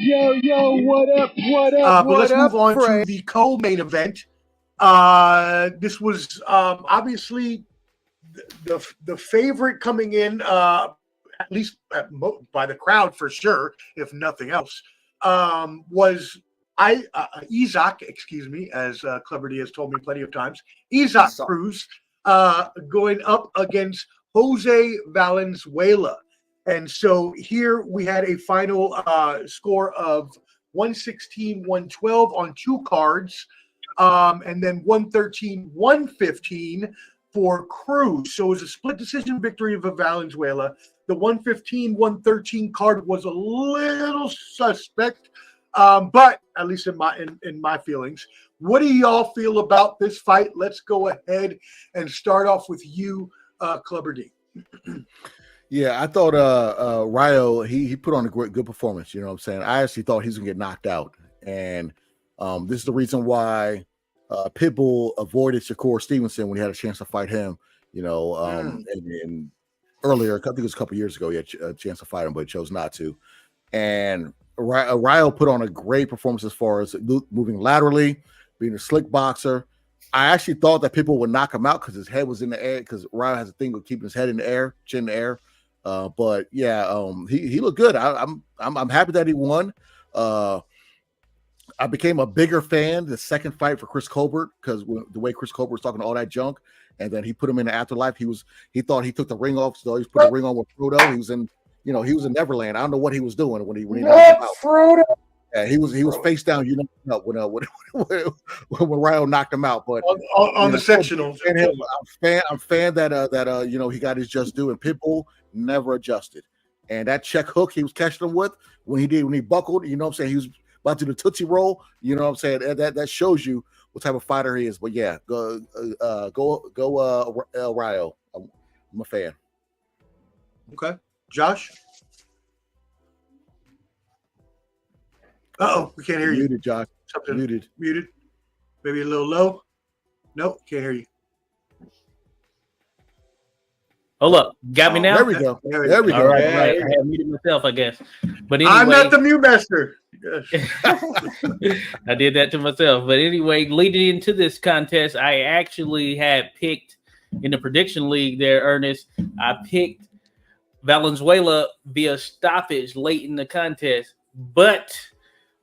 Yo, what up? But let's move on to the co-main event. This was obviously the favorite coming in, at least by the crowd for sure, if nothing else, was Isaac, excuse me, as Clever D has told me plenty of times, Isaac Cruz going up against Jose Valenzuela. And so here we had a final score of 116-112 on two cards, and then 113-115 for Cruz. So it was a split decision victory for Valenzuela. The 115-113 card was a little suspect, but at least in my feelings. What do y'all feel about this fight? Let's go ahead and start off with you, Clubber D. Yeah, I thought Rayo, he put on a good performance. You know what I'm saying? I actually thought he was going to get knocked out. And this is the reason why Pitbull avoided Shakur Stevenson when he had a chance to fight him. You know, and earlier, I think it was a couple years ago, he had a chance to fight him, but he chose not to. And Rayo put on a great performance as far as moving laterally, being a slick boxer. I actually thought that Pitbull would knock him out because his head was in the air, because Rayo has a thing of keeping his head in the air, chin in the air. But yeah, he looked good. I'm happy that he won. I became a bigger fan the second fight for Chris Colbert, because the way Chris Colbert was talking all that junk, and then he put him in the afterlife. He thought he took the ring off, so he was putting the ring on with Frodo. He was in Neverland. I don't know what he was doing when he knocked him out. Frodo. Yeah, he was face down. You know, when Rayo knocked him out, but on the sectional, I'm fan that he got his just due, and Pitbull never adjusted. And that check hook he was catching him with when he buckled, you know what I'm saying, he was about to do the Tootsie Roll, you know what I'm saying, that shows you what type of fighter he is. But yeah, go Rayo. I'm a fan. Okay, Josh. We can't hear you. Muted, Josh. Something muted. Maybe a little low. Nope, can't hear you. Hold up. Got me now? There we go. There we go. All right. I had muted myself, I guess. But anyway, I'm not the mute master. I did that to myself. But anyway, leading into this contest, I actually had picked in the prediction league there, Ernest, I picked Valenzuela via stoppage late in the contest. But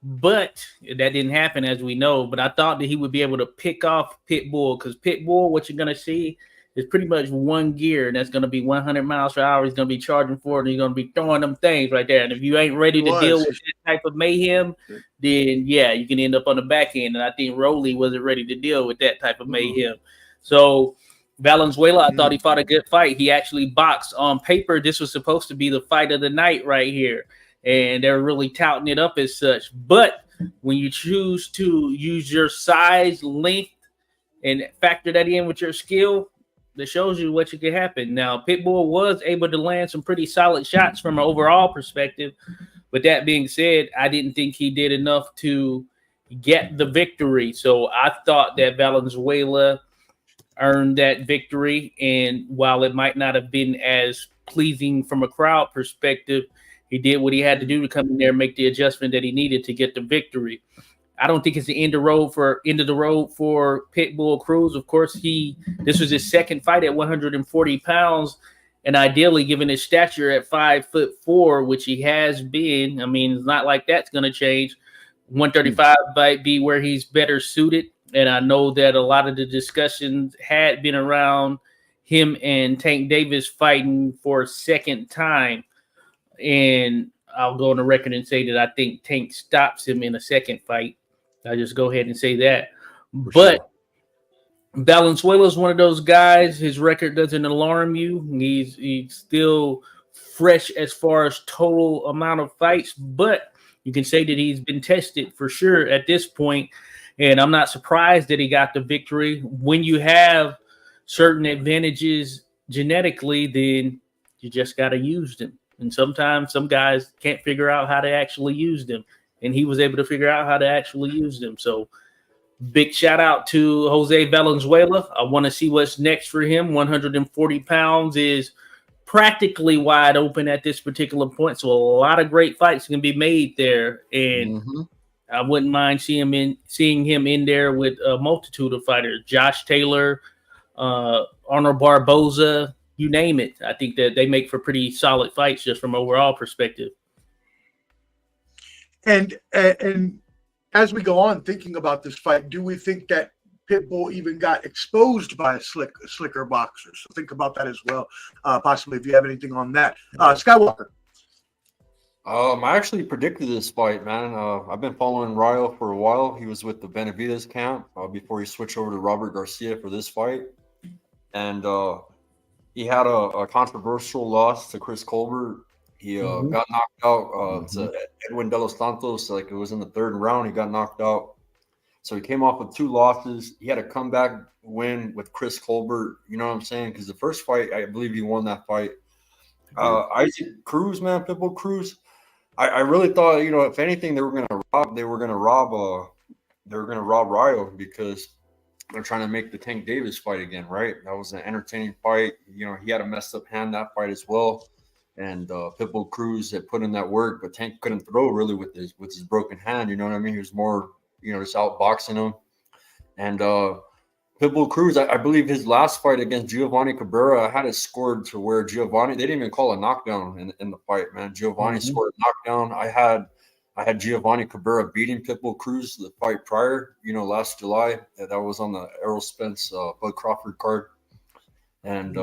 that didn't happen, as we know. But I thought that he would be able to pick off Pitbull, because Pitbull, what you're going to see is pretty much one gear, and that's going to be 100 miles per hour. He's going to be charging for it, and he's going to be throwing them things right there. And if you ain't ready to deal with that type of mayhem, then, yeah, you can end up on the back end. And I think Rolly wasn't ready to deal with that type of mayhem. So Valenzuela, I thought he fought a good fight. He actually boxed. On paper, this was supposed to be the fight of the night right here. And they're really touting it up as such. But when you choose to use your size, length, and factor that in with your skill, that shows you what can happen. Now, Pitbull was able to land some pretty solid shots from an overall perspective. But that being said, I didn't think he did enough to get the victory. So I thought that Valenzuela earned that victory. And while it might not have been as pleasing from a crowd perspective, he did what he had to do to come in there and make the adjustment that he needed to get the victory. I don't think it's the end of the road for Pitbull Cruz. Of course, this was his second fight at 140 pounds, and ideally, given his stature at 5'4", which he has been, I mean, it's not like that's going to change. 135 might be where he's better suited, and I know that a lot of the discussions had been around him and Tank Davis fighting for a second time. And I'll go on the record and say that I think Tank stops him in a second fight. I'll just go ahead and say that. But Valenzuela is one of those guys. His record doesn't alarm you. He's still fresh as far as total amount of fights, but you can say that he's been tested for sure at this point. And I'm not surprised that he got the victory. When you have certain advantages genetically, then you just got to use them. And sometimes some guys can't figure out how to actually use them. And he was able to figure out how to actually use them. So big shout out to Jose Valenzuela. I want to see what's next for him. 140 pounds is practically wide open at this particular point. So a lot of great fights can be made there, and I wouldn't mind seeing him in there with a multitude of fighters. Josh Taylor, Arnold Barboza, you name it. I think that they make for pretty solid fights just from overall perspective. And as we go on thinking about this fight, do we think that Pitbull even got exposed by a slicker boxer? So think about that as well. Possibly, if you have anything on that, Skywalker. I actually predicted this fight, man. I've been following Rayo for a while. He was with the Benavidez camp before he switched over to Robert Garcia for this fight, and he had a controversial loss to Chris Colbert. He got knocked out to Edwin De Los Santos. Like, it was in the third round. He got knocked out. So he came off with 2 losses. He had a comeback win with Chris Colbert. You know what I'm saying? Because the first fight, I believe he won that fight. Isaac Cruz, man, Pitbull Cruz. I really thought, you know, if anything, they were gonna rob Rayo, because they're trying to make the Tank Davis fight again, right? That was an entertaining fight. You know, he had a messed up hand that fight as well. And Pitbull Cruz had put in that work, but Tank couldn't throw really with his broken hand. You know what I mean? He was more, you know, just outboxing him. And Pitbull Cruz, I believe his last fight against Giovanni Cabrera, I had it scored to where Giovanni, they didn't even call a knockdown in the fight, man. Giovanni scored a knockdown. I had Giovanni Cabrera beating Pitbull Cruz the fight prior, you know, last July. That was on the Errol Spence Bud Crawford card. And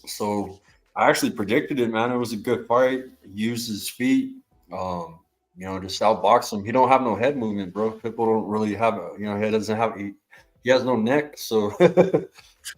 so I actually predicted it, man. It was a good fight. He used his feet, you know, just outbox him. He don't have no head movement, bro. People don't really have, you know, he has no neck. So, you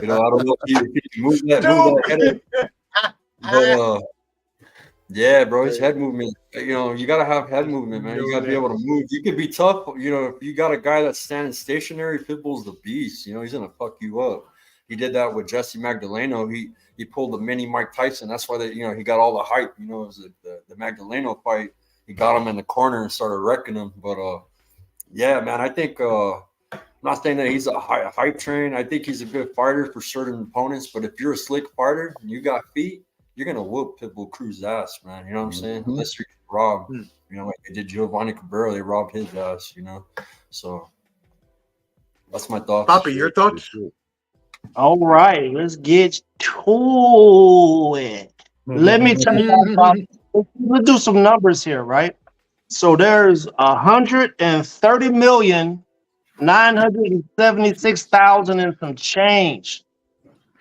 know, I don't know if he can move that head. But, yeah, bro, his head movement, you know, you got to have head movement, man. You got to be able to move. You could be tough, you know, if you got a guy that's standing stationary. Pitbull's the beast, you know, he's going to fuck you up. He did that with Jesse Magdaleno. He pulled the mini Mike Tyson. That's why you know, he got all the hype. You know, it was the Magdaleno fight. He got him in the corner and started wrecking him. But yeah, man, I think I'm not saying that he's a hype train. I think he's a good fighter for certain opponents. But if you're a slick fighter and you got feet, you're gonna whoop Pitbull Cruz's ass, man. You know what I'm saying? Unless you're robbed. You know, like they did Giovanni Cabrera, they robbed his ass. You know, so that's my thoughts. Papi, your thoughts? All right, let's get to it. Let me tell you about, let's do some numbers here, right? So there's 130,976,000 and some change.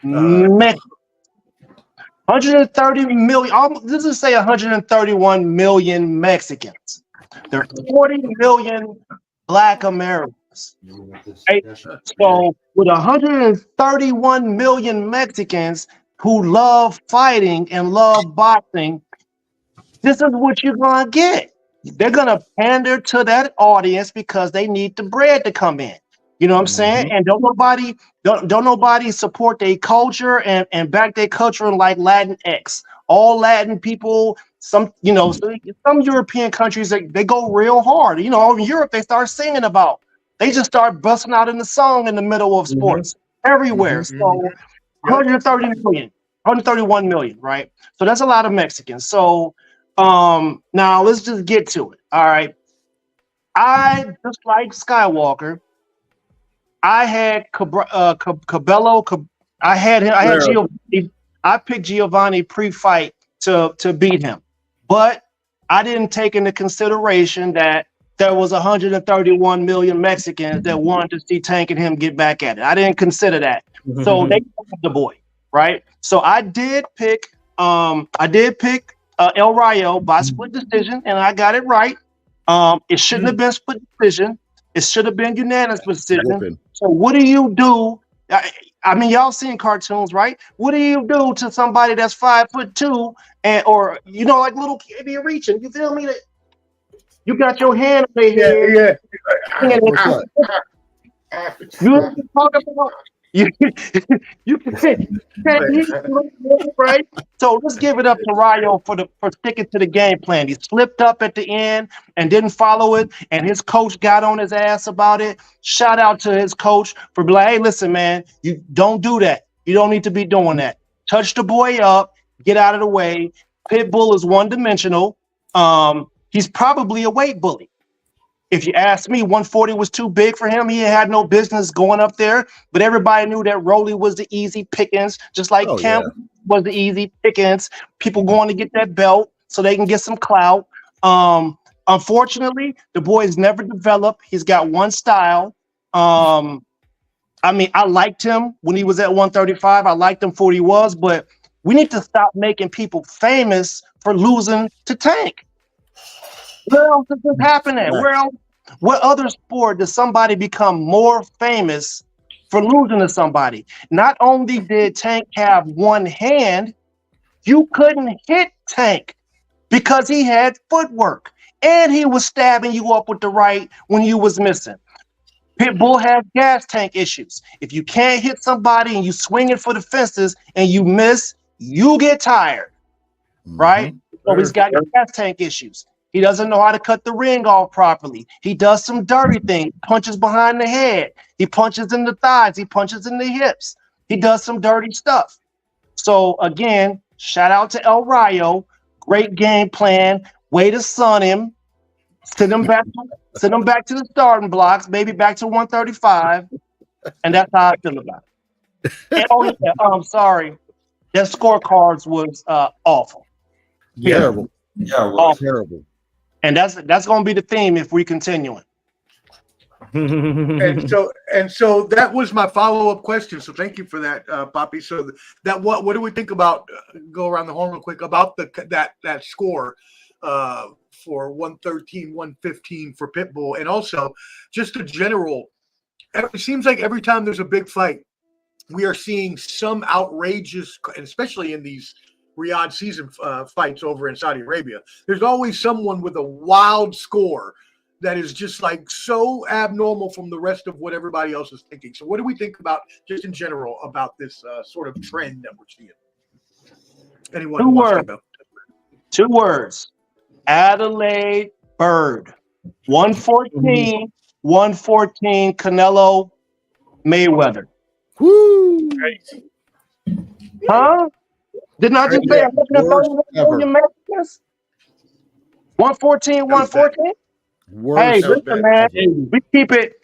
130 million, let's just say 131 million Mexicans. There are 40 million Black Americans. Right? So with 131 million Mexicans who love fighting and love boxing, this is what you're gonna get. They're gonna pander to that audience because they need the bread to come in. You know what I'm saying? And don't nobody support their culture and back their culture like Latin X. All Latin people, some European countries, they go real hard. You know, in Europe they start singing about. They just start busting out in the song in the middle of sports everywhere. So 131 million, right? So that's a lot of Mexicans. So now let's just get to it. All right. I just like Skywalker. I had Cabello. I had Giovanni. I picked Giovanni pre-fight to beat him, but I didn't take into consideration that there was 131 million Mexicans that wanted to see Tank and him get back at it. I didn't consider that. So they got the boy, right? So I did pick El Rayo by split decision, and I got it right. It shouldn't have been split decision. It should have been unanimous decision. So what do you do? I mean, y'all seen cartoons, right? What do you do to somebody that's 5'2" or you know, like little kid be reaching? You feel me? You got your hand on their head. You talk about you can't right? So let's give it up to Rayo for sticking to the game plan. He slipped up at the end and didn't follow it, and his coach got on his ass about it. Shout out to his coach for being like, hey, listen, man, you don't do that. You don't need to be doing that. Touch the boy up, get out of the way. Pitbull is one-dimensional. He's probably a weight bully. If you ask me, 140 was too big for him. He had no business going up there, but everybody knew that Rolly was the easy pickings, just like Campbell was the easy pickings. People going to get that belt so they can get some clout. Unfortunately, the boy's never developed. He's got one style. I mean, I liked him when he was at 135. I liked him for what he was, but we need to stop making people famous for losing to Tank. Where else does this happen at? Where else? What other sport does somebody become more famous for losing to somebody? Not only did Tank have one hand, you couldn't hit Tank because he had footwork and he was stabbing you up with the right when you was missing. Pitbull has gas tank issues. If you can't hit somebody and you swing it for the fences and you miss, you get tired, right? So he's got gas tank issues. He doesn't know how to cut the ring off properly. He does some dirty things, punches behind the head. He punches in the thighs. He punches in the hips. He does some dirty stuff. So again, shout out to El Rayo. Great game plan. Way to sun him. Send him back to the starting blocks, maybe back to 135. And that's how I feel about it. And, I'm sorry. Their scorecards was awful. Terrible. Yeah, terrible. And that's going to be the theme if we continue it. and so that was my follow-up question. So thank you for that, Papi. So that what do we think about? Go around the horn real quick about that score for 113, 115 for Pitbull, and also just a general. It seems like every time there's a big fight, we are seeing some outrageous, and especially in these Riyadh season fights over in Saudi Arabia, there's always someone with a wild score that is just like so abnormal from the rest of what everybody else is thinking. So what do we think about, just in general, about this sort of trend that we're seeing? Anyone? Two words. Adelaide Bird. 114, 114 Canelo Mayweather. Woo! Huh? Didn't I just say 114, 114? Hey, listen, man.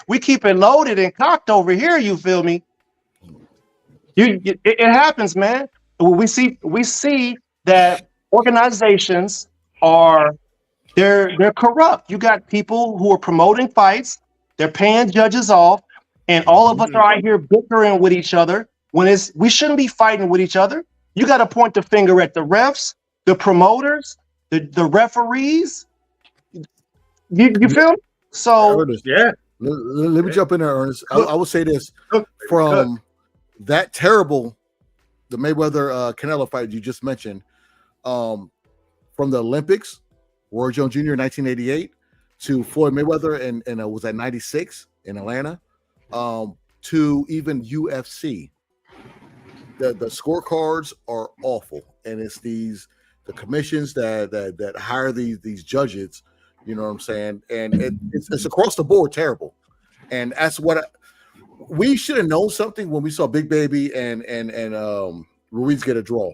We keep it loaded and cocked over here. You feel me? It happens, man. We see that organizations they're corrupt. You got people who are promoting fights. They're paying judges off, and all of us are out here bickering with each other when we shouldn't be fighting with each other. You got to point the finger at the refs, the promoters, the referees. You feel me? So yeah. Let me jump in there, Ernest. I will say this from that terrible, the Mayweather Canelo fight you just mentioned, from the Olympics, Roy Jones Jr. in 1988 to Floyd Mayweather and was at 96 in Atlanta, to even UFC. The scorecards are awful, and it's the commissions that hire these judges. You know what I'm saying? And it's across the board terrible. And that's what we should have known something when we saw Big Baby and Ruiz get a draw.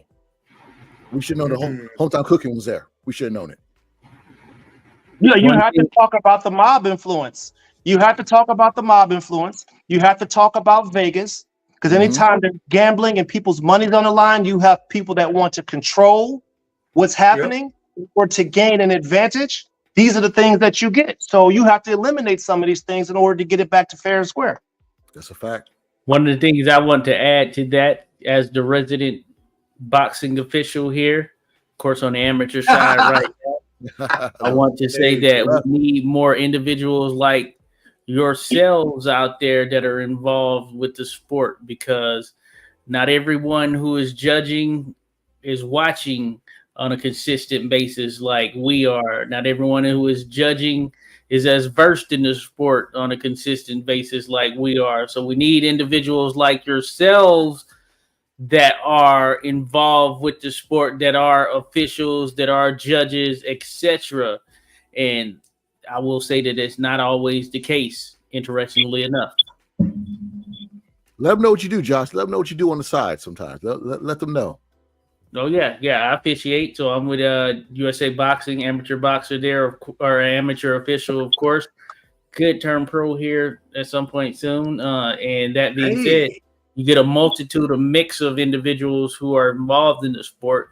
We should know the hometown cooking was there. We should have known it. Yeah, you have to talk about the mob influence. You have to talk about the mob influence. You have to talk about Vegas. Because anytime they're gambling and people's money's on the line, you have people that want to control what's happening or to gain an advantage. These are the things that you get. So you have to eliminate some of these things in order to get it back to fair and square. That's a fact. One of the things I want to add to that, as the resident boxing official here, of course, on the amateur side right now, I want to say that we need more individuals like yourselves out there that are involved with the sport, because not everyone who is judging is watching on a consistent basis like we are. Not everyone who is judging is as versed in the sport on a consistent basis like we are. So we need individuals like yourselves that are involved with the sport, that are officials, that are judges, etc. And I will say that it's not always the case, interestingly enough. Let them know what you do, Josh. Let them know what you do on the side sometimes. Let them know. Oh yeah, I officiate. So I'm with USA Boxing, amateur boxer there, or amateur official, of course. Could turn pro here at some point soon. And that being said, Hey, you get a multitude, a mix of individuals who are involved in the sport,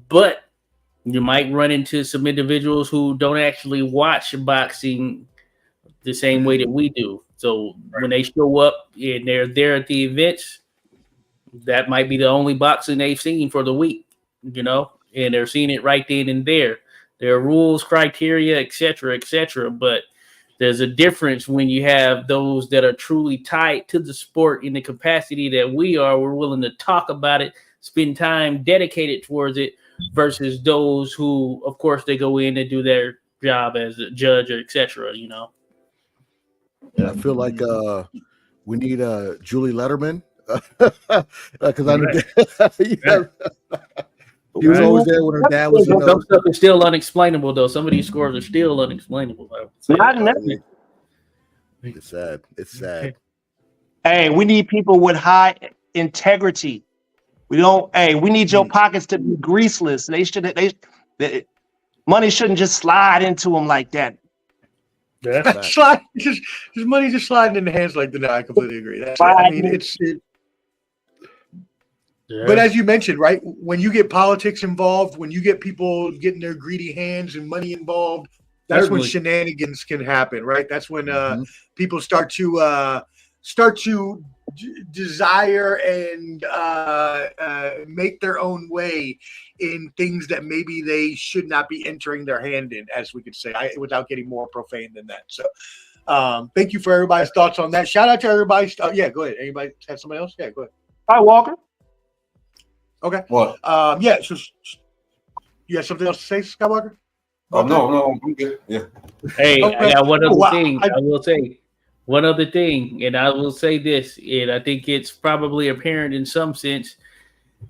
but you might run into some individuals who don't actually watch boxing the same way that we do. So when they show up and they're there at the events, that might be the only boxing they've seen for the week, and they're seeing it right then and there. There are rules, criteria, etc., etc. But there's a difference when you have those that are truly tied to the sport in the capacity that we are. We're willing to talk about it, spend time dedicated towards it, versus those who, of course, they go in and do their job as a judge or etc. Yeah, I feel like we need Julie Letterman because I know he was always there when her dad was. Some stuff is still unexplainable, though. Some of these scores are still unexplainable. It's sad. It's sad. Hey, we need people with high integrity. We don't. Hey, we need your pockets to be greaseless. Money shouldn't just slide into them like that. slide, just money just sliding in the hands like that. I completely agree. But as you mentioned, right, when you get politics involved, when you get people getting their greedy hands and money involved, that's when shenanigans can happen, right? That's when people start to desire and make their own way in things that maybe they should not be entering their hand in, as we could say, without getting more profane than that. So thank you for everybody's thoughts on that. Shout out to everybody. Yeah, go ahead. Anybody have somebody else? Yeah, go ahead. Hi, Walker. Okay. What? Yeah. So you have something else to say, Skywalker? No, I'm good. Yeah. Hey, okay. I got one other thing. I will say one other thing, and I will say this, and I think it's probably apparent in some sense.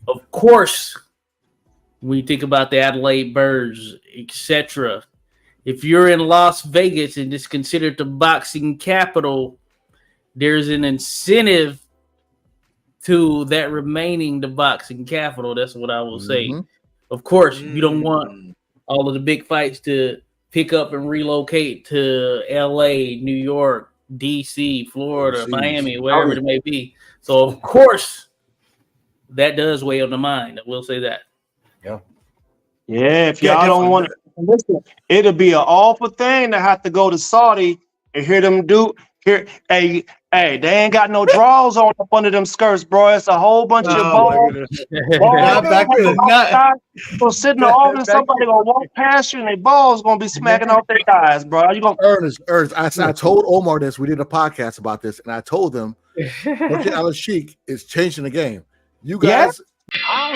Of course, when you think about the Adelaide Birds, etc., if you're in Las Vegas and it's considered the boxing capital, there's an incentive to that remaining the boxing capital. That's what I will say. Of course, you don't want all of the big fights to pick up and relocate to LA, New York, DC, Florida, Miami, wherever it may be. So, of course, that does weigh on the mind. I will say that. Yeah. Yeah, if y'all don't want to listen, it'll be an awful thing to have to go to Saudi and hear them Hey, they ain't got no drawers on up under them skirts, bro. It's a whole bunch of balls. So sitting in the office, somebody gonna walk past you and their balls gonna be smacking off their thighs, bro. You gonna Ernest. I told Omar this. We did a podcast about this, and I told them Al Sheik is changing the game. You guys. Yeah?